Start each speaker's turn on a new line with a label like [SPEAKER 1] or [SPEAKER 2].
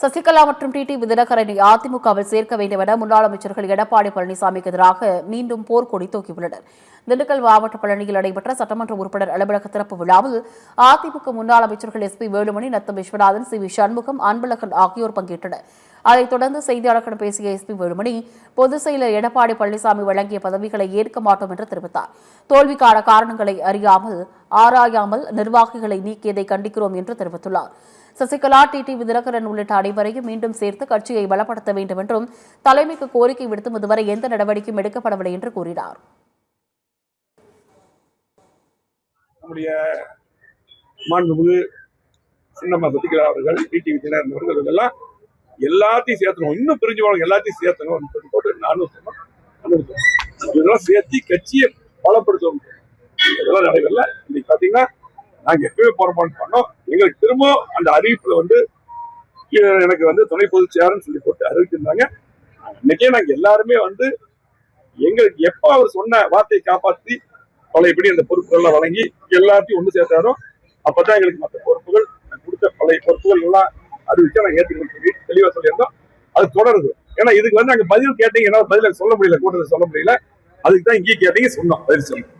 [SPEAKER 1] சசிகலா மற்றும் டிடிவி தினகரனை அதிமுகவில் சேர்க்க வேண்டும் என முன்னாள் அமைச்சர்கள் எடப்பாடி பழனிசாமிக்கு எதிராக மீண்டும் போர்க்கொடி தூக்கியுள்ளனர். திண்டுக்கல் மாவட்ட பழனியில் நடைபெற்ற சட்டமன்ற உறுப்பினர் அலுவலக திறப்பு விழாவில் அதிமுக முன்னாள் அமைச்சர்கள் எஸ்.பி. வேலுமணி, நத்தம் விஸ்வநாதன், சி.வி. சண்முகம், அன்பழகன் ஆகியோர் பங்கேற்றனர். அதைத் தொடர்ந்து செய்தியாளர்களிடம் பேசிய எஸ்.பி. வேலுமணி, பொதுச் செயலர் எடப்பாடி பழனிசாமி வழங்கிய பதவிகளை ஏற்க மாட்டோம் என்று தெரிவித்தார். தோல்விக்கான காரணங்களை ஆராயாமல் நிர்வாகிகளை நீக்கியதை கண்டிக்கிறோம் என்று தெரிவித்துள்ளார். சசிகலா, டிடிவி தினகரன் உள்ளிட்ட அனைவரையும் மீண்டும் சேர்த்து கட்சியை பலப்படுத்த வேண்டும் என்றும் தலைமைக்கு கோரிக்கை விடுத்தும் இதுவரை எந்த நடவடிக்கையும் எடுக்கப்படவில்லை என்று கூறினார்.
[SPEAKER 2] நம்முடைய மாண்புமிகு சின்னம்மா சசிகலா அவர்கள், டிடிவி தினகரன் அவர்கள் எல்லாம் எல்லாத்தையும் சேர்த்தணும், இன்னும் பிரிஞ்சு போன எல்லாத்தையும் சேர்த்தணும் போட்டு நானும் இதெல்லாம் சேர்த்து கட்சியை பலப்படுத்தணும். இதெல்லாம் நடைபெறல. இன்னைக்கு பாத்தீங்கன்னா நாங்க எப்பவே போராட்டம் பண்ணோம். எங்களுக்கு திரும்ப அந்த அறிவிப்புல எனக்கு துணை பொதுச் செயலர்னு சொல்லி போட்டு அறிவிச்சிருந்தாங்க. இன்னைக்கே நாங்க எல்லாருமே எங்களுக்கு எப்ப அவர் சொன்ன வார்த்தையை காப்பாற்றி பழையபடி அந்த பொறுப்புகள் வழங்கி எல்லாத்தையும் ஒண்ணு சேர்த்தாரோ அப்பதான் எங்களுக்கு மற்ற பொறுப்புகள் கொடுத்த பழைய பொறுப்புகள் எல்லாம் அறிவிச்சா நாங்க ஏற்றுக்கணும் சொல்லி தெளிவா சொல்லியிருந்தோம். அது தொடருது. ஏன்னா இதுக்கு அங்க பதில் கேட்டீங்க, என்னால பதில சொல்ல முடியல, கூட்டத்தை சொல்ல முடியல. அதுக்கு தான் இங்கேயே கேட்டீங்க, சொன்னோம், பதில் சொன்னோம்.